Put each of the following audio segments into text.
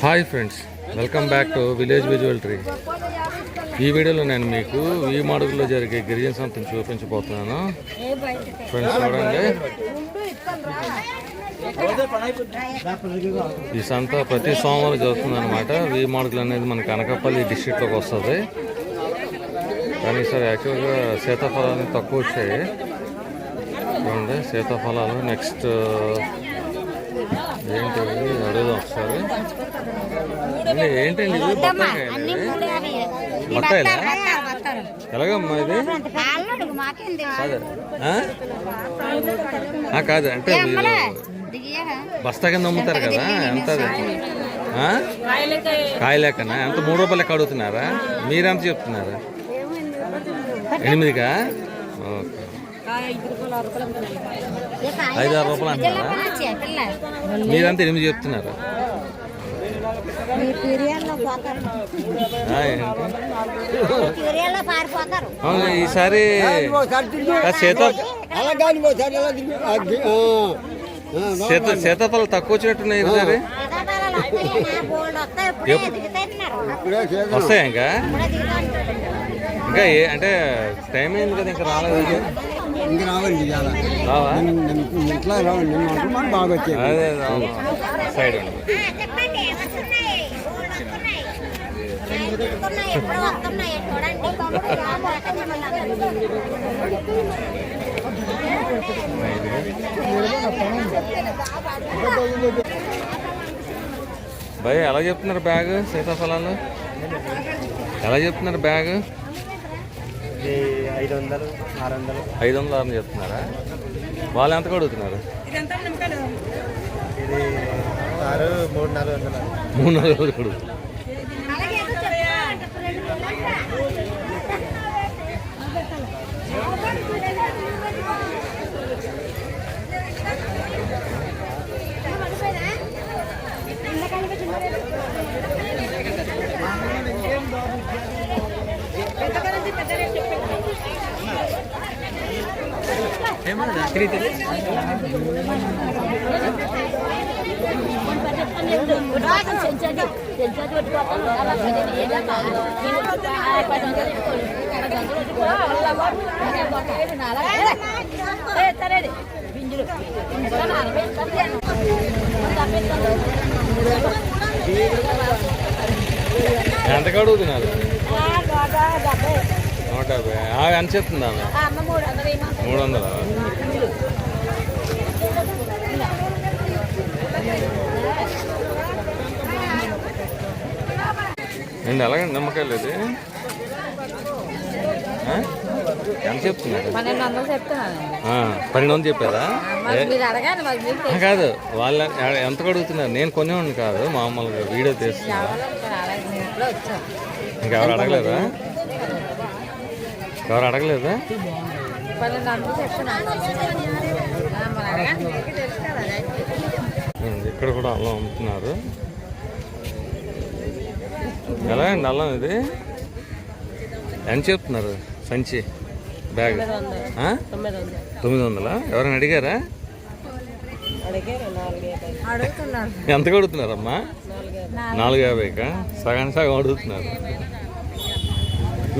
Hi friends, welcome back to village visual tree. ఈ వీడియోలో నేను మీకు ఈ మాడుగులో జరిగే గిరిజన సంతను చూపించబోతున్నాను. ఫ్రెండ్స్ చూడండి, ఈ సంత ప్రతి సోమవారం జరుగుతుంది అనమాట. ఈ మాడుగులు అనేది మనకి అనకాపల్లి డిస్ట్రిక్ట్లోకి వస్తుంది. కానీ ఈసారి యాక్చువల్గా సీతాఫలాలు తక్కువ వచ్చాయి. చూడండి సీతాఫలాలు. నెక్స్ట్ ఏంటి అడుగుదాం ఒకసారి. ఏంటండి ఇది? బత్తాయిలా? ఎలాగమ్మా ఇది? కాదు అంటే మీరు బస్తా కింద అమ్ముతారు కదా, ఎంత కాయలేకనా? ఎంత 3 రూపాయలు లెక్క అడుగుతున్నారా? మీరెంత చెప్తున్నారా? 8కా? ఓకే, 5-6 రూపాయలు అంటున్నారా? మీరంతా 8 చెప్తున్నారు. ఈసారి సీతాఫలం తక్కువ వచ్చినట్టున్నాయి. ఈసారి వస్తాయి ఇంకా అంటే టైం అయింది కదా, ఇంకా రాలేదు. ఇంకా రావండి, రావా? ఇట్లా రావండి, బాగా వచ్చాయి. అదే సైడ్ భయ్ ఎలా చెప్తున్నారు బ్యాగ్? సీతాఫలాలు ఎలా చెప్తున్నారు బ్యాగ్? 500, 600. 500 చెప్తున్నారా? వాళ్ళు ఎంత అడుగుతున్నారు? ఇది 300-400. 300 కొడుకు. ఎంతకు అడుగుతున్నారు? 150. ఎంత చెప్తుందా? 300. అండి అలాగండి. నిమ్మకాయలు ఇది ఎంత చెప్తున్నారు? 1200 చెప్పారా? కాదు, వాళ్ళు ఎంత అడుగుతున్నారు? నేను కొనేవాడిని కాదు, మామూలుగా వీడియో తీస్తున్నా. ఇంకెవరు అడగలేదా? ఎవరు అడగలేదా? ఇక్కడ కూడా అల్లం అమ్ముతున్నారు. ఎలా అండి అల్లం ఇది? ఎంత చెప్తున్నారు సంచి బ్యాగ్? 900. ఎవరైనా అడిగారా? ఎంత అడుగుతున్నారమ్మా? 450కా? సగం అడుగుతున్నారు.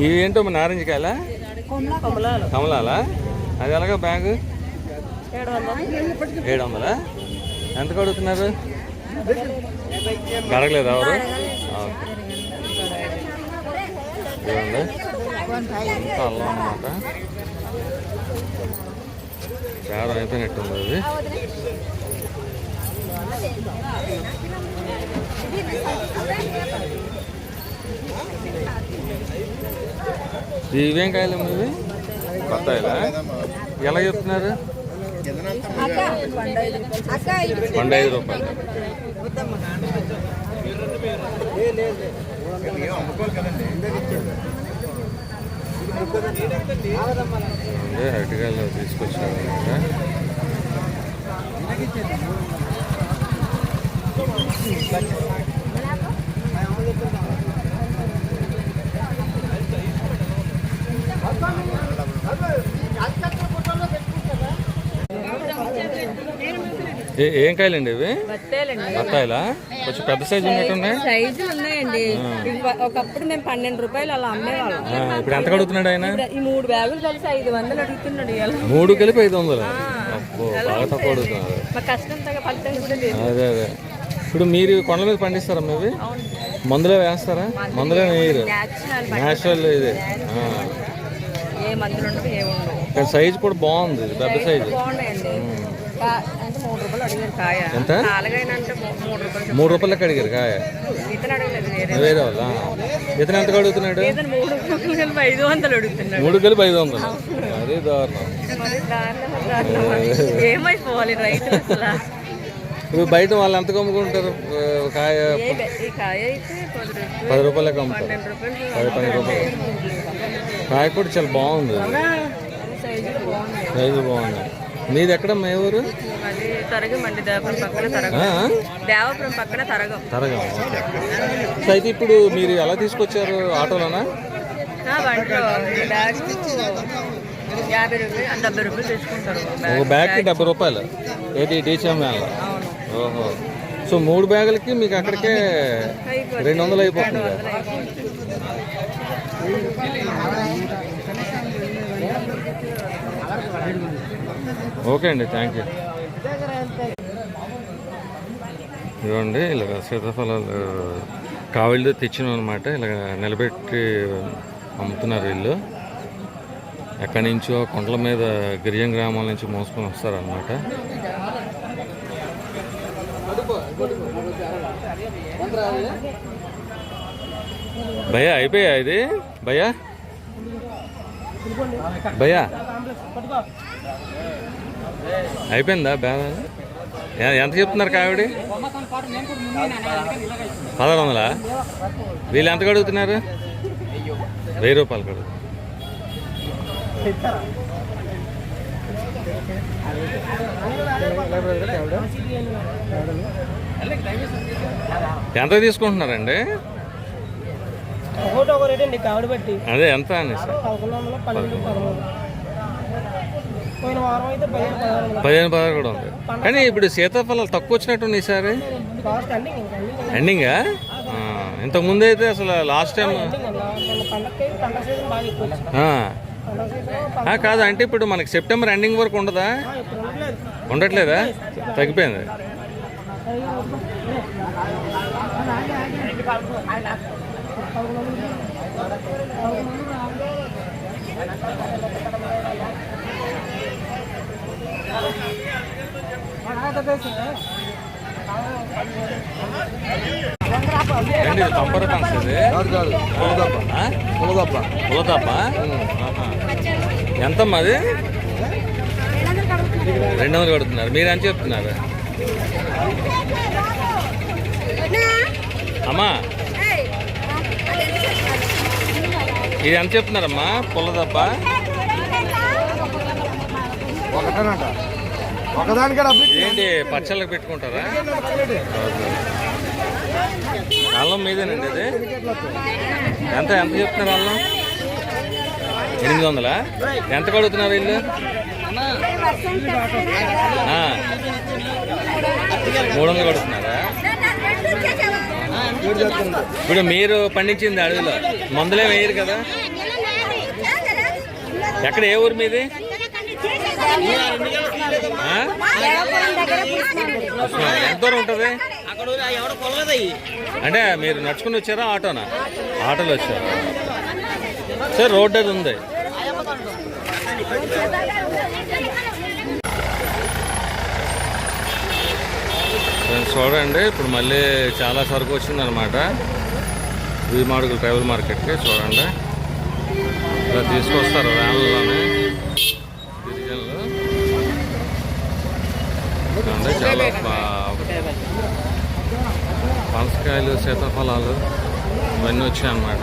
ఇవి ఏంటో నారింజ కాయలా? కమలాలా? అది ఎలాగా బ్యాగ్? 700. ఎంతకు అడుగుతున్నారు? అడగలేదు ఎవరు? చూడండి అల్లం అన్నమాట. చాలా అయిపోయినట్టుంది అది. ఇవేం కాయలు ఇవి? బత్తాయిలా? ఎలా చెప్తున్నారు? 15 రూపాయలు. అరటికాయలు తీసుకొచ్చారు. ఏం కాయలండి ఇవి? బత్తాయిలండి. బత్తాయిలా? కొంచెం పెద్ద సైజు ఉన్నట్టున్నాయి. సైజులు ఉన్నాయండి. ఒకప్పుడు మేము 12 రూపాయలు అలా అమ్మేవాళ్ళం. ఇప్పుడు ఎంత అడుగుతున్నాడు ఆయన? ఈ 3 బ్యాగులు కలిసి 500 అడుగుతున్నాడు. 3 కలిపి 500? బాగా తక్కువ అడుగుతున్నారు. మా కష్టం తగ్గ ఫలితం కూడా లేదు. అదే అదే. ఇప్పుడు మీరు కొండల మీద పండిస్తారమ్మా ఇవి? మందులో వేస్తారా? మందులో వేయరు, న్యాచురల్ ఇదే. ఏ మందులు ఉండవు, ఏ ఉండవు. కానీ సైజు కూడా బాగుంది, పెద్ద సైజు. బాగున్నాయండి. అంటే 3 రూపాయలు అడిగారు కాయ. ఎంత? నాలుగైనా అంటే 3 రూపాయలు. 3 రూపాయలకి అడిగారు కాయ? ఇతను అడగలేదు, వేరే వాళ్ళ. ఇతను ఎంతకు అడుగుతున్నాడు? 500 అడుగుతున్నాడు. 3 కలిపి 500? అదే దారుణం. ఏమైపోవాలి రైతులు అసలు. ఇప్పుడు బయట వాళ్ళు ఎంతకు అమ్ముకుంటారు కాయ? ఈ కాయ అయితే 10 రూపాయలకి అమ్ముతారు. 12 రూపాయలు. కాయ కూడా చాలా బాగుంది, సైజు బాగుంది. మీది ఎక్కడ? మే ఊరు? అది తరగమండి, దేవపురం పక్కన తరగం. దేవపురం పక్కన తరగం. తరగం, ఓకే. సో అయితే ఇప్పుడు మీరు ఎలా తీసుకొచ్చారు? ఆటోలోనా? బండిలో బ్యాగ్ 50 రూపాయలు 70 రూపాయలు తీసుకుంటారు. ఒక బ్యాగ్కి 70 రూపాయలు. ఏది డీసీఎం వ్యాన్లో? ఓహో. సో 3 బ్యాగులకి మీకు అక్కడికే 200 అయిపోతుంది. ఓకే అండి, థ్యాంక్ యూ. ఇదిగోండి ఇలాగ సీతాఫలాలు కావిళ్ళు తెచ్చినాం అనమాట. ఇలాగ నిలబెట్టి అమ్ముతున్నారు వీళ్ళు. ఎక్కడి నుంచో కొండల మీద గిరిజన గ్రామాల నుంచి మోసుకొని వస్తారనమాట. భయ్యా అయిపోయా ఇది? భయ్యా భయ్యా అయిపోయిందా బ్యాగ్? ఎంత చెప్తున్నారు కావిడి? 1600? వీళ్ళు ఎంత అడుగుతున్నారు? 1000 రూపాయలు కడుగు. ఎంత తీసుకుంటున్నారండి? అదే ఎంత అని? 15 కూడా ఉంది. కానీ ఇప్పుడు సీతాఫలాలు తక్కువ వచ్చినట్టు ఈసారి. ఎండింగా? ఇంతకుముందు అయితే అసలు లాస్ట్ టైం కాదు. అంటే ఇప్పుడు మనకి సెప్టెంబర్ ఎండింగ్ వరకు ఉండదా? ఉండట్లేదా? తగ్గిపోయింది. ఏంటి తంపర కాన్సది? పులదప్ప. ఎంతమ్మా అది? 200 కడుతున్నారు. మీరు ఎంత చెప్తున్నారు అమ్మా? ఇది ఎంత చెప్తున్నారమ్మా పుల్లదప్ప? ఏంటి పచ్చళ్ళకి పెట్టుకుంటారా? అల్లం మీదేనండి ఇది. ఎంత ఎంత చెప్తున్నారు అల్లం? 800? ఎంత కడుగుతున్నారు వీళ్ళు? 300 కడుతున్నారా? ఇప్పుడు మీరు పండించింది అడవిలో మందులే వేయరు కదా? ఎక్కడ? ఏ ఊరు మీది? ఎంత దూరం ఉంటుంది? అంటే మీరు నడుచుకుని వచ్చారా ఆటోనా? ఆటోలో వచ్చారా? సార్ రోడ్ అది ఉంది. చూడండి ఇప్పుడు మళ్ళీ చాలా సరుకు వచ్చిందనమాట వీమాడుగుల ట్రైబల్ మార్కెట్కి. చూడండి ఇలా తీసుకొస్తారు వ్యాన్లోనే గిరిజనులు. చూడండి చాలా పనసకాయలు, సీతాఫలాలు ఇవన్నీ వచ్చాయన్నమాట.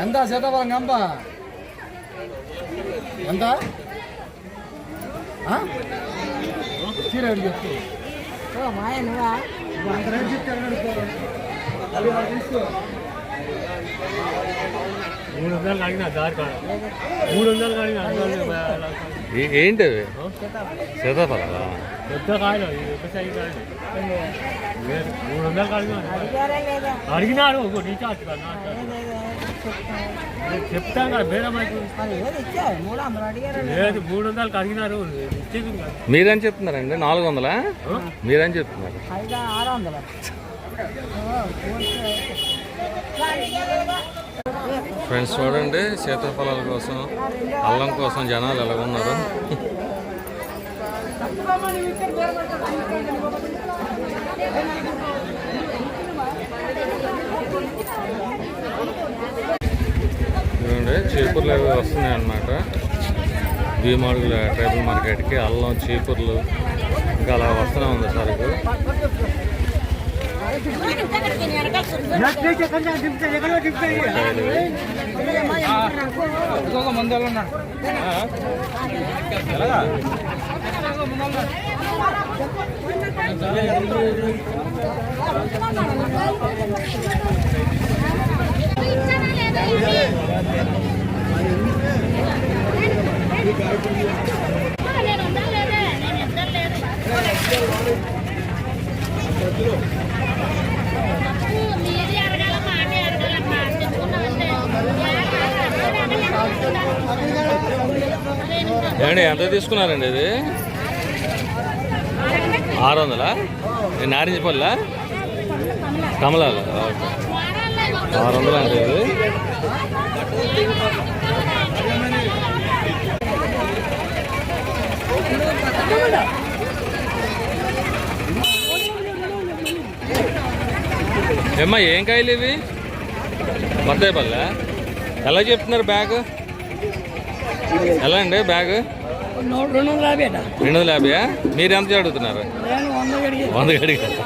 ఎంత సీతాఫలం గంప ఎంత చీర చెప్తూ అంత రేటు చెప్తే తీసుకో 300 కాడినా దారి కాడ 300 కాడినా ఏంటి అవి సీతాఫలాలా పెద్ద కాయలు పెద్ద సైజు కాయలు 300 కాడినా అడిగినారు ఒక రీఛార్జ్ చెప్తాను కదా బేరం అయితే లేదు 300 అడిగినారు ఇచ్చేది మీరేం చెప్తున్నారండి 400? మీరేం చెప్తున్నారు? ఫ్రెండ్స్ చూడండి సీతాఫలాల కోసం అల్లం కోసం జనాలు ఎలా ఉన్నారు. చూడండి చీపుర్లు అవి వస్తున్నాయి అన్నమాట. భీమాడుగుల ట్రైబల్ మార్కెట్కి అల్లం చీపుర్లు ఇంకా అలా వస్తూనే ఉంది సరుకు. ఏమండి ఎంత తీసుకున్నారండి ఇది? 600? నారింజ పళ్ళ కమలాలు 600 అండి ఇది. ఏమ్మా ఏం కాయలు ఇవి? బత్తాయి పళ్ళ ఎలా చెప్తున్నారు బ్యాగ్? ఎలా అండి బ్యాగ్? 250. మీరు ఎంత అడుగుతున్నారు? 100 అడిగారు.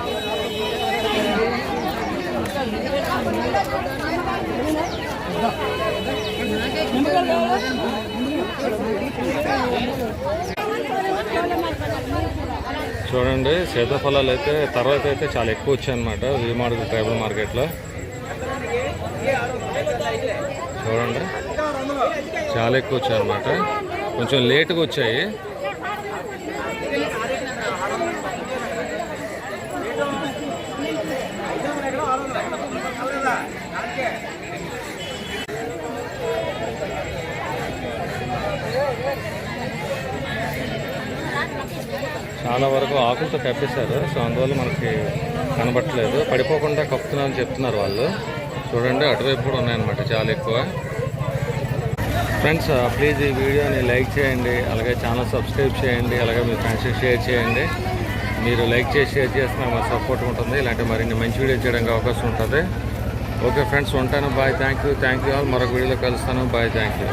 చూడండి సీతాఫలాలు అయితే తర్వాత అయితే చాలా ఎక్కువ వచ్చాయన్నమాట భీమాడుగు ట్రైబల్ మార్కెట్లో. చూడండి చాలా ఎక్కువ వచ్చాయన్నమాట. కొంచెం లేటుగా వచ్చాయి. చాలా వరకు ఆకులతో కప్పేశారు. సో అందువల్ల మనకి కనబట్టలేదు. పడిపోకుండా కప్పుతున్నారని చెప్తున్నారు వాళ్ళు. చూడండి అటువైపు కూడా ఉన్నాయన్నమాట చాలా ఎక్కువ. ఫ్రెండ్స్ ప్లీజ్ ఈ వీడియోని లైక్ చేయండి, అలాగే ఛానల్ సబ్స్క్రైబ్ చేయండి, అలాగే మీ ఫ్రెండ్స్కి షేర్ చేయండి. మీరు లైక్ చేసి షేర్ చేస్తే మాకు సపోర్ట్ ఉంటుంది. ఇలాంటి మరిన్ని మంచి వీడియో చేయడానికి అవకాశం ఉంటుంది. ఓకే ఫ్రెండ్స్ ఉంటాను. బాయ్. Thank you all. మరొక వీడియోలో కలుస్తాను. బాయ్. Thank you.